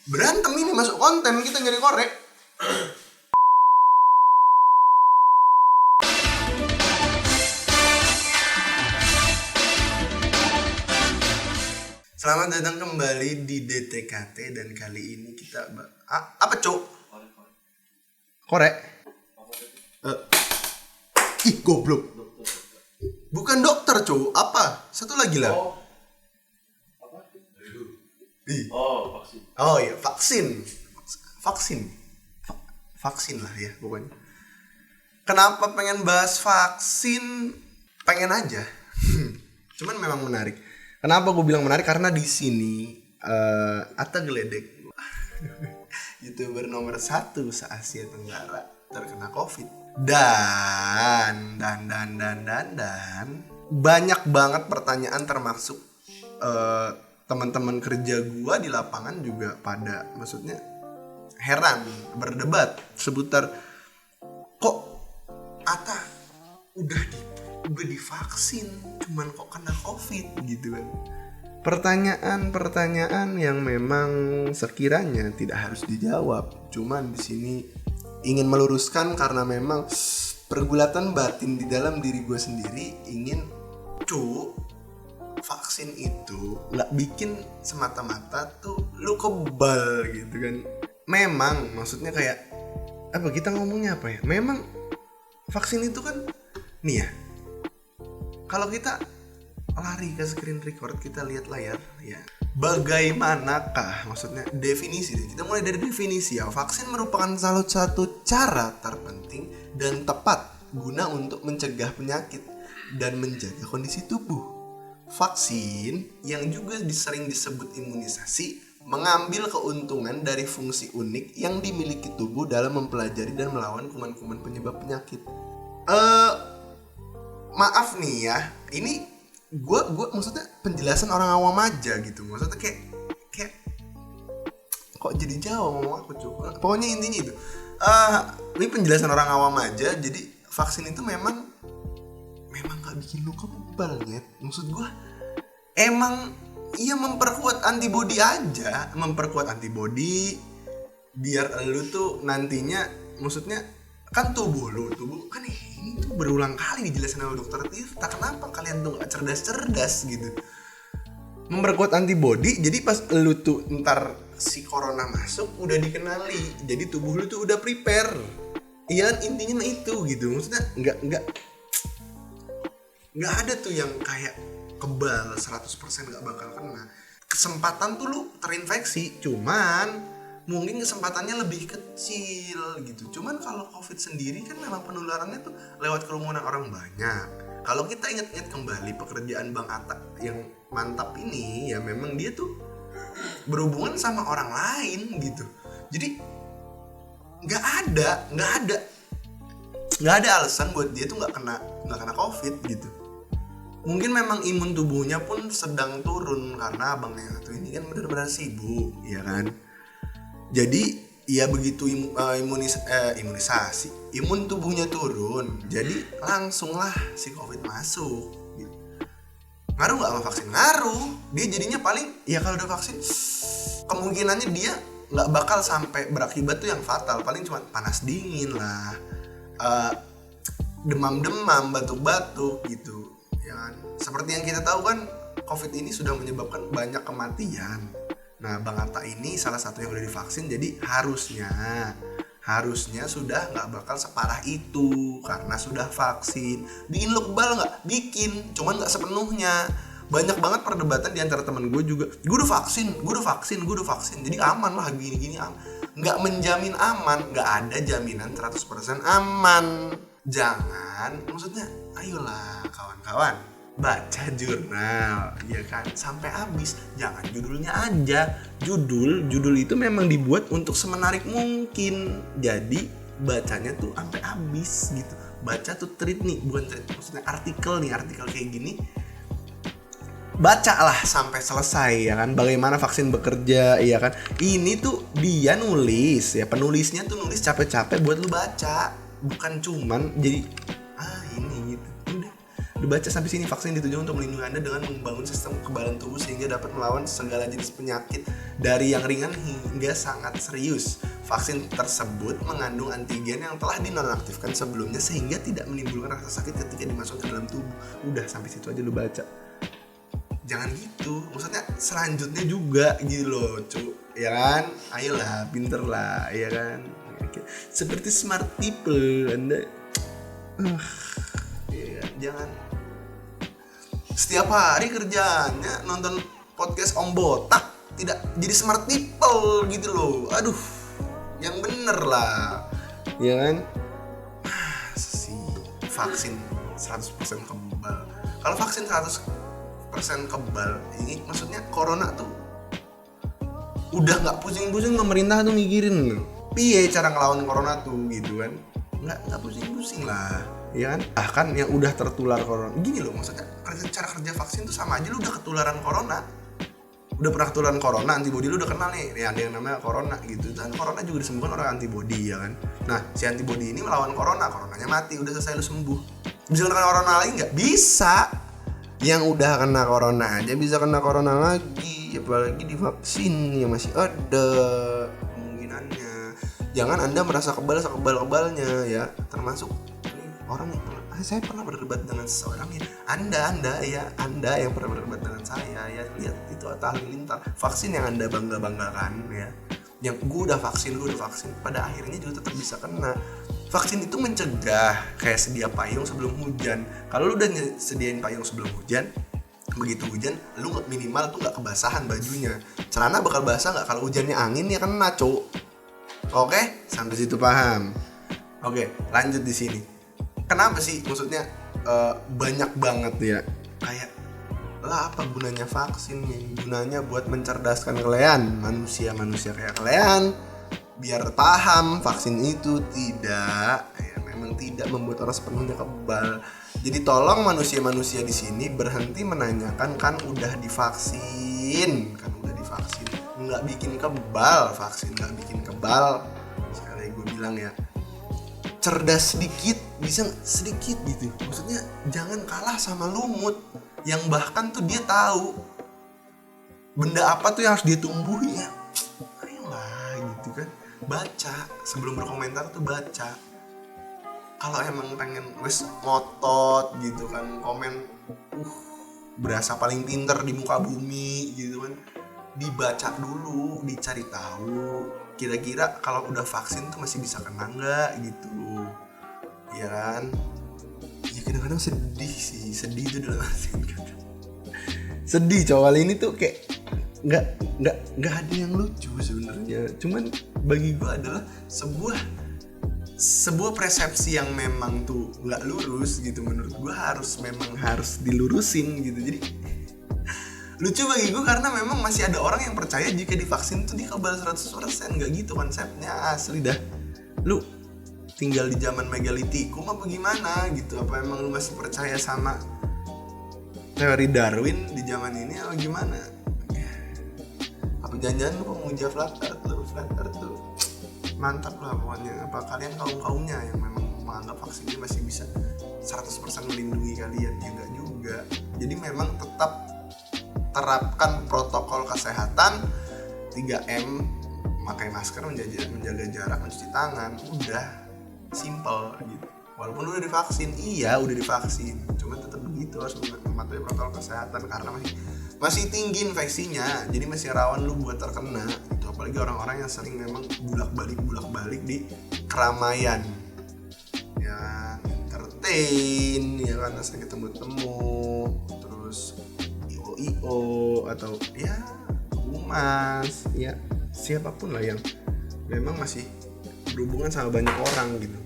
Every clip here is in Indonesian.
Berantem ini masuk konten, kita nyari korek. Selamat datang kembali di DTKT dan kali ini kita apa cok? Korek? Ih goblok. Bukan dokter cok, apa? Satu lagi lah. Vaksin. Oh iya, vaksin lah ya pokoknya. Kenapa pengen bahas vaksin? Pengen aja. Cuman memang menarik. Kenapa gue bilang menarik? Karena di sini Atta Gledek, YouTuber nomor 1 se-Asia Tenggara terkena COVID. Dan banyak banget pertanyaan, termasuk teman-teman kerja gua di lapangan juga pada maksudnya heran, berdebat seputar kok Atta udah divaksin cuman kok kena COVID gitu kan. Pertanyaan yang memang sekiranya tidak harus dijawab. Cuman di sini ingin meluruskan karena memang pergulatan batin di dalam diri gue sendiri ingin vaksin itu nggak bikin semata-mata tuh lu kebal gitu kan. Memang maksudnya kayak apa, kita ngomongnya apa ya, memang vaksin itu kan nih ya, kalau kita lari ke screen record, kita lihat layar ya, bagaimanakah maksudnya definisi, kita mulai dari definisi ya. Vaksin merupakan salah satu cara terpenting dan tepat guna untuk mencegah penyakit dan menjaga kondisi tubuh. Vaksin yang juga sering disebut imunisasi mengambil keuntungan dari fungsi unik yang dimiliki tubuh dalam mempelajari dan melawan kuman-kuman penyebab penyakit. Maaf nih ya, ini gue maksudnya penjelasan orang awam aja gitu. Maksudnya kayak kok jadi jauh ngomong aku cuy. Pokoknya intinya itu. Ini penjelasan orang awam aja. Jadi vaksin itu memang gak bikin lu kebal nyet. Maksud gue emang iya memperkuat antibody aja, memperkuat antibody biar lu tuh nantinya, maksudnya kan tubuh kan ini tuh berulang kali dijelasin sama dokter Tirta, kenapa kalian tuh gak cerdas gitu. Memperkuat antibody, jadi pas lu tuh ntar si corona masuk udah dikenali, jadi tubuh lu tuh udah prepare. Iya intinya itu gitu. Maksudnya nggak ada tuh yang kayak kebal 100% nggak bakal kena. Kesempatan tuh lu terinfeksi, cuman mungkin kesempatannya lebih kecil gitu. Cuman kalau COVID sendiri kan memang penularannya tuh lewat kerumunan orang banyak. Kalau kita ingat-ingat kembali pekerjaan Bang Atta yang mantap ini, ya memang dia tuh berhubungan sama orang lain gitu. Jadi nggak ada alasan buat dia tuh nggak kena COVID gitu. Mungkin memang imun tubuhnya pun sedang turun karena abang yang satu ini kan benar-benar sibuk, ya kan. Jadi ya begitu imunisasi, imun tubuhnya turun, jadi langsunglah si COVID masuk. Gitu. Ngaruh nggak sama vaksin? Ngaruh. Dia jadinya paling ya kalau udah vaksin kemungkinannya dia nggak bakal sampai berakibat tuh yang fatal, paling cuma panas dingin lah, demam-demam, batuk-batuk gitu. Ya kan? Seperti yang kita tahu kan, COVID ini sudah menyebabkan banyak kematian. Nah, Bang Atta ini salah satu yang udah divaksin, jadi harusnya sudah nggak bakal separah itu karena sudah vaksin. Bikin lo kebal nggak? Bikin, cuman nggak sepenuhnya. Banyak banget perdebatan di antara temen gue juga. Gue udah vaksin. Jadi aman lah, gini-gini aman. Nggak menjamin aman, nggak ada jaminan 100% aman. Jangan, maksudnya ayolah kawan-kawan, baca jurnal, ya kan, sampai habis. Jangan judulnya aja. Judul itu memang dibuat untuk semenarik mungkin. Jadi bacanya tuh sampai habis gitu. Baca tuh tweet nih, bukan tweet, maksudnya artikel kayak gini. Bacalah sampai selesai, ya kan, bagaimana vaksin bekerja, ya kan. Ini tuh dia nulis, ya, penulisnya tuh nulis capek-capek buat lu baca, bukan cuman jadi ini gitu. Udah baca sampai sini, vaksin ditujukan untuk melindungi Anda dengan membangun sistem kekebalan tubuh sehingga dapat melawan segala jenis penyakit dari yang ringan hingga sangat serius. Vaksin tersebut mengandung antigen yang telah dinonaktifkan sebelumnya sehingga tidak menimbulkan rasa sakit ketika dimasukkan ke dalam tubuh. Udah sampai situ aja lu baca. Jangan gitu, maksudnya selanjutnya juga gitu loh, ya kan? Ayolah, pinter lah, ya kan? Seperti smart people, Anda ya, jangan setiap hari kerjaannya nonton podcast Om Botak, tidak jadi smart people gitu loh. Aduh, yang bener lah, ya kan? Si vaksin 100% kebal. Kalau vaksin 100% kebal, ini maksudnya corona tuh udah nggak pusing-pusing pemerintah tuh mikirin piye cara ngelawan corona tuh gitu kan. Nggak pusing-pusing lah, ya kan? Bahkan yang udah tertular corona gini loh, maksudnya cara kerja vaksin tuh sama aja lu udah ketularan corona, udah pernah ketularan corona, antibodi lu udah kenal nih ada yang namanya corona gitu, dan corona juga disembuhkan oleh antibodi, ya kan? Nah si antibodi ini melawan coronanya mati, udah selesai lu sembuh. Bisa kena corona lagi nggak? Bisa. Yang udah kena corona aja bisa kena corona lagi, apalagi divaksin yang masih ada kemungkinannya. Jangan Anda merasa kebal-kebalnya ya, termasuk orang yang saya pernah berdebat dengan seseorang ya. Anda yang pernah berdebat dengan saya ya, lihat itu Atta Halilintar, vaksin yang Anda bangga-banggakan ya, yang gue udah vaksin, pada akhirnya juga tetap bisa kena. Vaksin itu mencegah, kayak sedia payung sebelum hujan. Kalau lu udah sediain payung sebelum hujan, begitu hujan lu minimal tuh nggak kebasahan bajunya, celana bakal basah nggak kalau hujannya angin ya kena, cuk. Oke, sampai situ paham. Oke, lanjut di sini. Kenapa sih maksudnya banyak banget ya kayak lah apa gunanya vaksin nih? Gunanya buat mencerdaskan kalian, manusia kayak kalian, biar paham vaksin itu memang tidak membuat orang sepenuhnya kebal. Jadi tolong manusia di sini berhenti menanyakan kan udah divaksin, nggak bikin kebal, vaksin nggak bikin kebal. Sekali gue bilang ya, cerdas sedikit, bisa sedikit gitu. Maksudnya jangan kalah sama lumut yang bahkan tuh dia tahu benda apa tuh yang harus dia tumbuhi ya. Ayolah gitu kan, baca sebelum berkomentar tuh baca. Kalau emang pengen wes ngotot gitu kan, komen berasa paling pinter di muka bumi gitu kan, dibaca dulu, dicari tahu kira-kira kalau udah vaksin tuh masih bisa kena nggak gitu, ya kan? Ya kadang-kadang sedih itu dalam arti kata sedih. Kali ini tuh kayak nggak ada yang lucu sebenarnya, cuman bagi gue adalah sebuah persepsi yang memang tuh nggak lurus gitu. Menurut gue harus dilurusin gitu. Jadi lucu bagi gue karena memang masih ada orang yang percaya jika divaksin tuh dikebal 100%. Nggak gitu konsepnya, asli dah. Lu tinggal di zaman megalitikum apa gimana gitu? Apa emang lu masih percaya sama teori Darwin di zaman ini atau gimana? Apa jangan-jangan lu pemuja flat earth tuh mantap lah pokoknya. Apa kalian kaum-kaumnya yang memang menganggap vaksin ini masih bisa 100% melindungi kalian? Ya enggak juga. Jadi memang tetap terapkan protokol kesehatan 3M, pakai masker, menjaga jarak, mencuci tangan, udah simple gitu. Walaupun udah divaksin, cuma tetap begitu, harus mematuhi protokol kesehatan karena masih tinggi infeksinya, jadi masih rawan lu buat terkena gitu. Apalagi orang-orang yang sering memang bulak-balik di keramaian ya, entertain ya kan, sering ketemu terus IO atau ya humas ya, siapapun lah yang memang masih berhubungan sama banyak orang gitu.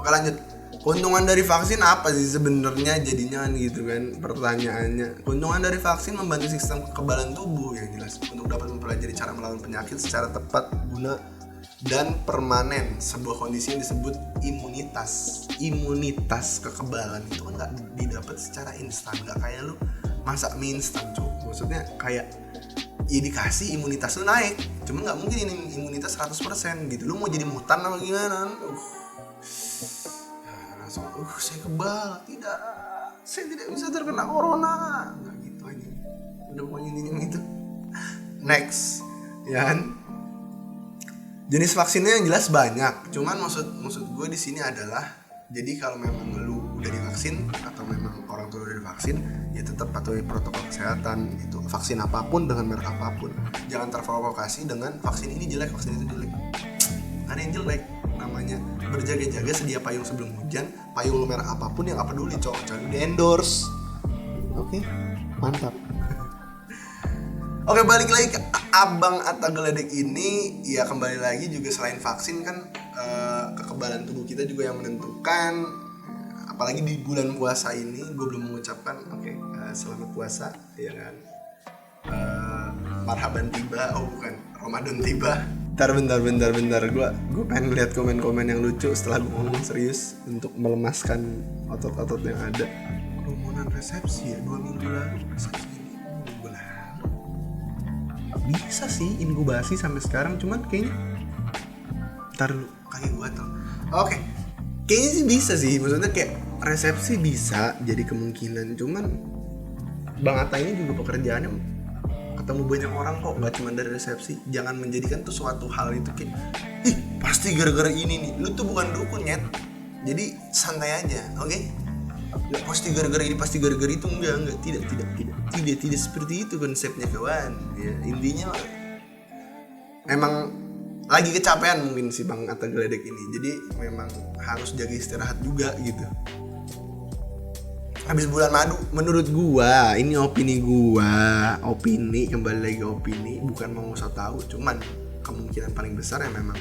Oke, lanjut. Keuntungan dari vaksin apa sih sebenarnya jadinya gitu kan pertanyaannya. Keuntungan dari vaksin membantu sistem kekebalan tubuh yang jelas untuk dapat mempelajari cara melawan penyakit secara tepat, guna dan permanen. Sebuah kondisi yang disebut imunitas kekebalan itu kan nggak didapat secara instan, nggak kayak lu masak mie instan cuy. Maksudnya kayak ya dikasih imunitas lu naik, cuman nggak mungkin ini imunitas 100% gitu. Lu mau jadi mutan apa gimana? langsung saya kebal, tidak, saya tidak bisa terkena corona, nggak gitu aja, udah pokoknya intinya gitu. Next, ya kan, jenis vaksinnya yang jelas banyak, cuman maksud gue di sini adalah, jadi kalau memang lu udah divaksin atau memang orang tua udah divaksin, ya tetap patuhi protokol kesehatan itu, vaksin apapun dengan merek apapun, jangan terprovokasi dengan vaksin ini jelek, vaksin itu jelek. Ada yang jelek, namanya berjaga-jaga, sedia payung sebelum hujan, payung lu merek apapun yang gak peduli, cowok di endorse. Oke, mantap. Oke, balik lagi ke Abang Atta Geledek ini, ya kembali lagi juga selain vaksin kan kekebalan tubuh kita juga yang menentukan. Apalagi di bulan puasa ini, gue belum mengucapkan selamat puasa, ya kan. Marhaban tiba, bukan, Ramadan tiba. Bentar, gue pengen lihat komen-komen yang lucu setelah gue ngomong serius untuk melemaskan otot-otot yang ada. Kerumunan resepsi ya 2 minggu lalu, resepsi ini 2 minggu lalu. Bisa sih inkubasi sampai sekarang, cuman kayaknya ntar dulu, kaki gue tuh. Oke, kayaknya sih bisa sih, maksudnya kayak resepsi bisa jadi kemungkinan, cuman Bang Atta ini juga pekerjaannya ketemu banyak orang kok, nggak cuma dari resepsi. Jangan menjadikan tuh suatu hal itu kayak pasti gara-gara ini nih. Lu tuh bukan dukun, nyet. Jadi santai aja, oke? Nggak pasti gara-gara ini, pasti gara-gara itu, enggak, tidak seperti itu konsepnya, kawan. Ya, intinya emang lagi kecapean mungkin si Bang Atta Geledek ini, jadi memang harus jaga istirahat juga gitu. Habis bulan madu, menurut gua, ini opini kembali lagi opini, bukan mau so tahu, cuman kemungkinan paling besar ya memang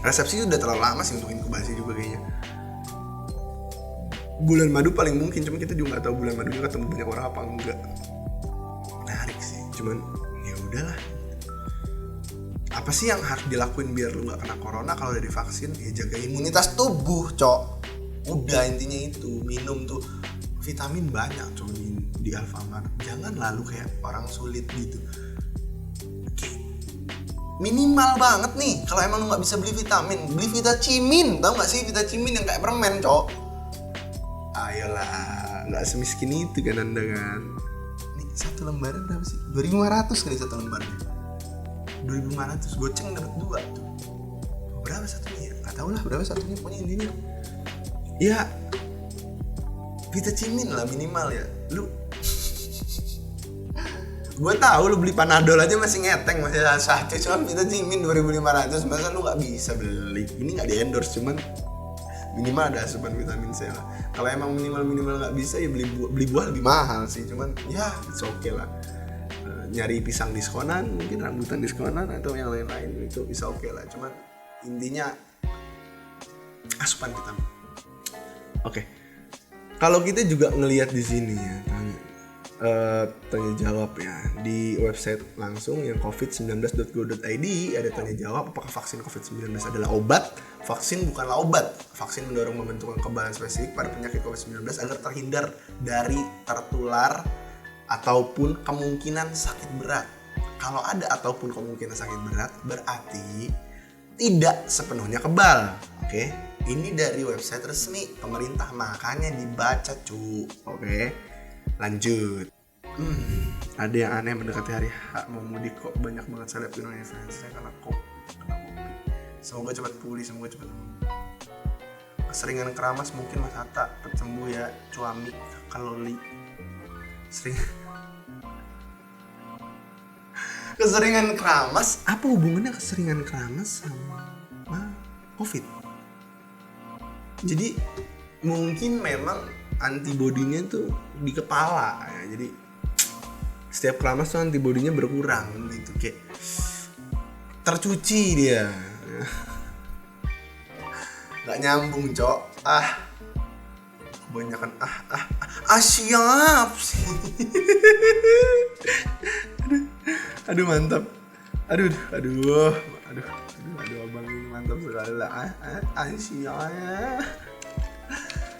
resepsi itu udah terlalu lama sih untuk inkubasi juga kayaknya. Bulan madu paling mungkin, cuman kita juga nggak tahu bulan madu ketemu banyak orang apa enggak. Menarik sih, cuman ya udahlah. Apa sih yang harus dilakuin biar lu nggak kena corona kalau udah divaksin? Ya jaga imunitas tubuh, cok. Udah, intinya itu, minum tuh vitamin banyak coy di Alfamart. Jangan lalu kayak orang sulit gitu. Minimal banget nih, kalau emang lu nggak bisa beli vitamin, beli Vitacimin. Tahu nggak sih Vitacimin yang kayak permen, cok? Ayolah, nggak semiskin itu kan anda kan. Ini satu lembaran berapa sih? 2.500 kali satu lembarnya. 2.500, goceng dapat 2 tuh. Berapa satunya? Nggak tahu lah berapa satunya, pokoknya intinya ya Vitacimin lah minimal ya. Lu gue tahu lu beli Panadol aja masih ngeteng, masih satu, cuma Vitacimin 2.500, masa lu nggak bisa beli? Ini nggak di endorse, cuman minimal ada asupan vitamin C lah. Kalau emang minimal nggak bisa ya beli buah lebih mahal sih, cuman ya it's okay lah. Nyari pisang diskonan, mungkin rambutan diskonan atau yang lain-lain itu bisa oke lah, cuman intinya asupan vitamin. Oke. Kalau kita juga ngelihat di sini ya, tanya jawab ya di website langsung yang covid19.go.id, ada tanya jawab apakah vaksin COVID-19 adalah obat. Vaksin bukanlah obat. Vaksin mendorong pembentukan kekebalan spesifik pada penyakit COVID-19 agar terhindar dari tertular ataupun kemungkinan sakit berat. Kalau ada ataupun kemungkinan sakit berat, berarti tidak sepenuhnya kebal. Oke? Ini dari website resmi pemerintah, makanya dibaca cu. Oke, lanjut. Ada yang aneh mendekati hari H mau mudik kok banyak banget selebgram influencer karena kopi. Semoga cepat pulih, semoga cepat. Keseringan keramas mungkin Mas Atta sembuh ya, cuami kalori. Keseringan keramas, apa hubungannya keseringan keramas sama COVID? Jadi mungkin memang antibodinya tuh di kepala ya. Jadi setiap keramas tuh antibodinya berkurang gitu, kayak tercuci dia. Gak nyambung, cok. Kebanyakan siap sih. Aduh mantap. Aduh abang ini mantap sekali lah. Siap.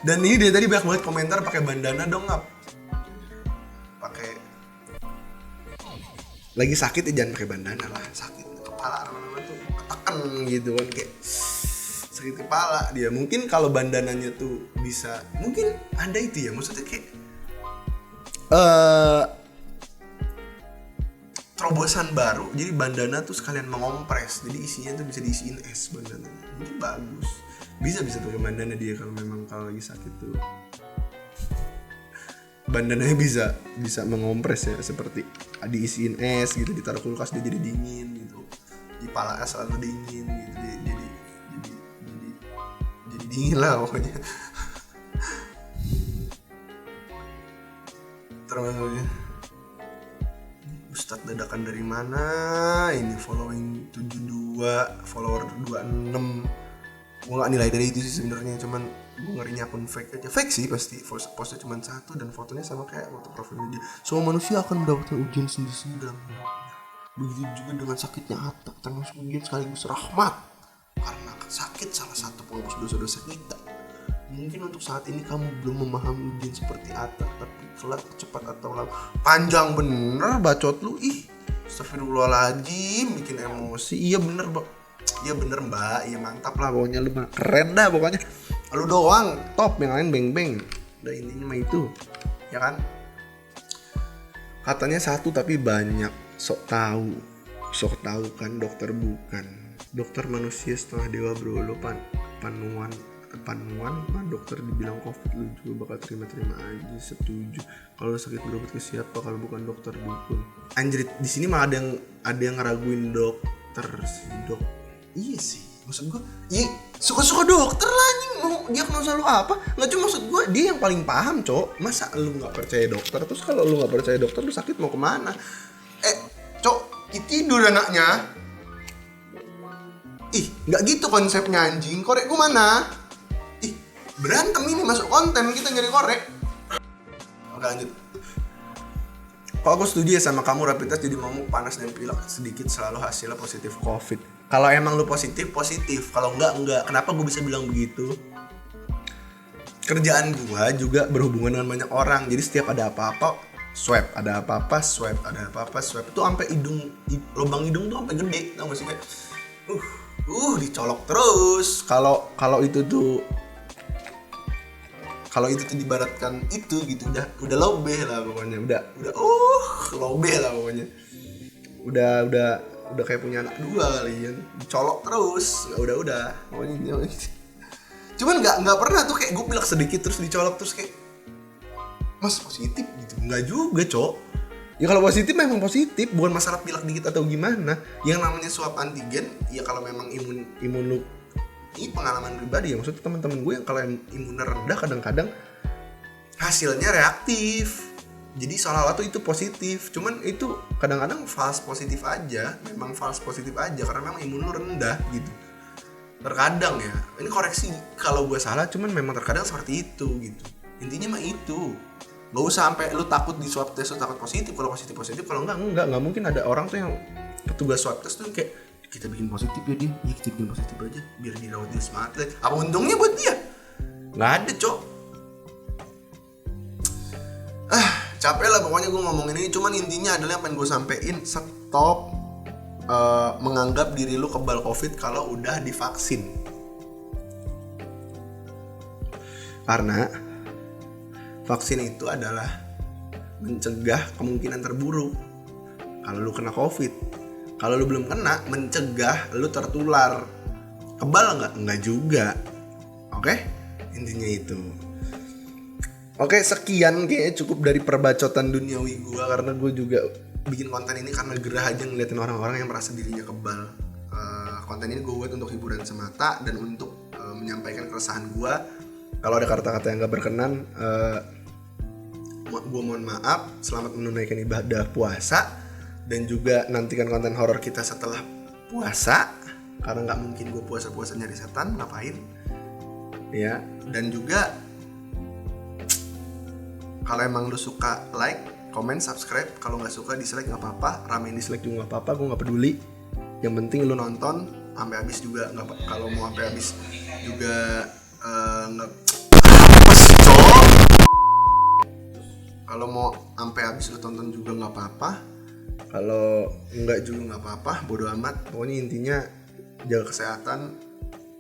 Dan ini dia tadi banyak banget komentar pakai bandana dong, ngap. Pakai lagi sakit ya jangan pakai bandana lah, sakit kepala mana-mana tuh ketekan gitu kan, kayak sakit kepala dia. Mungkin kalau bandananya tuh bisa, mungkin ada itu ya, maksudnya kayak terobosan baru, jadi bandana tuh sekalian mengompres, jadi isinya tuh bisa diisiin es bandananya. Jadi bagus, bisa pakai bandana dia kalau memang kalau lagi sakit tuh bandananya bisa mengompres ya, seperti diisiin es gitu, ditaruh kulkas dia jadi dingin gitu, di pala es selalu dingin gitu, jadi dingin lah pokoknya. Termasuknya Ustadz dadakan dari mana ini, following 72, follower 26. Gue gak nilai dari itu sih sebenarnya, cuman gue ngerinya akun fake aja. Fake sih pasti, postnya cuma satu dan fotonya sama kayak foto profilnya dia. Semua manusia akan mendapatkan ujian sendiri dalam hidupnya. Begitu juga dengan sakitnya hati, termasuk ujian sekaligus rahmat. Karena sakit salah satu penghapus dosa-dosa kita. Mungkin untuk saat ini kamu belum memahami ujian seperti apa, tapi kelak cepat atau lama. Panjang bener bacot lu, astagfirullahaladzim, bikin emosi. Iya bener mbak, iya mantap lah pokoknya, lu mah keren dah pokoknya. Lu doang top, yang lain beng-beng. Udah intinya mah itu, ya kan? Katanya satu tapi banyak, sok tahu kan, dokter bukan. Dokter manusia setengah dewa bro, lo panuan mah dokter dibilang covid, lu juga bakal terima aja. Setuju. Kalau sakit berobat ke siapa kalau bukan dokter dukun? Anjrit, di sini mah ada yang ngeraguin dokter sih, dok. Iya sih, maksud gue, iya suka-suka dokter lah anjing, mau diagnosa lu apa? Nggak, cuma maksud gue dia yang paling paham, cok. Masa lu nggak percaya dokter? Terus kalau lu nggak percaya dokter, lu sakit mau kemana? Cok, tidur anaknya. Nggak gitu konsepnya anjing. Korek gue mana? Berantem ini masuk konten, kita nyari korek. Oke lanjut. Kalau aku setuju ya sama kamu, rapid test jadi momok, panas dan pilek sedikit selalu hasilnya positif covid. Kalau emang lu positif, kalau enggak. Kenapa gue bisa bilang begitu? Kerjaan gue juga berhubungan dengan banyak orang, jadi setiap ada apa-apa swab, ada apa-apa swab. Itu sampai lubang hidung tuh sampai gede, tau gak sih, kayak dicolok terus. Kalau itu tuh dibaratkan itu gitu, udah lobeh lah pokoknya, udah lobeh lah pokoknya, udah kayak punya anak dua kali ya, dicolok terus, udah pokoknya gitu. Cuman nggak pernah tuh kayak gue pilek sedikit terus dicolok terus kayak mas positif gitu, nggak juga cok. Ya kalau positif memang positif, bukan masalah pilek dikit atau gimana. Yang namanya swab antigen ya kalau memang imun lu, ini pengalaman pribadi ya, maksudnya teman-teman gue yang kalau imunnya rendah kadang-kadang hasilnya reaktif, jadi seolah-olah tuh itu positif, cuman itu kadang-kadang false positif aja, memang false positif aja karena memang imun lu rendah gitu. Terkadang ya, ini koreksi kalau gue salah, cuman memang terkadang seperti itu gitu. Intinya mah itu, nggak usah sampai lu takut di swab test lu takut positif. Kalau positif, kalau nggak mungkin ada orang tuh yang petugas swab test tuh kayak kita bikin positif ya dia, kita bikin positif aja biar dirawat di Wisma Atlet. Apa untungnya buat dia? Nggak ada cok. Capek lah pokoknya gue ngomongin ini. Cuman intinya adalah yang pengen gue sampein, stop menganggap diri lu kebal covid kalau udah divaksin. Karena vaksin itu adalah mencegah kemungkinan terburuk kalau lu kena covid. Kalau lu belum kena, mencegah lu tertular. Kebal nggak? Nggak juga. Oke? Intinya itu. Oke, sekian kayaknya cukup dari perbacotan duniawi gue, karena gue juga bikin konten ini karena gerah aja ngeliatin orang-orang yang merasa dirinya kebal. Konten ini gue buat untuk hiburan semata dan untuk menyampaikan keresahan gue. Kalau ada kata-kata yang gak berkenan, gue mohon maaf. Selamat menunaikan ibadah puasa. Dan juga nantikan konten horor kita setelah puasa, karena nggak mungkin gue puasa nyari setan, ngapain ya. Dan juga kalau emang lu suka, like, comment, subscribe. Kalau nggak suka dislike nggak apa-apa, ramein dislike juga nggak apa-apa, gue nggak peduli. Yang penting lu nonton sampai habis juga, nggak, kalau mau sampai habis juga nggak apa sih cowok. Kalau mau sampai habis lu tonton juga nggak apa-apa. Kalau enggak juga nggak apa-apa, bodo amat. Pokoknya intinya jaga kesehatan,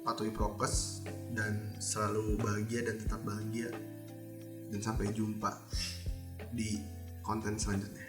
patuhi prokes, dan selalu bahagia dan tetap bahagia. Dan sampai jumpa di konten selanjutnya.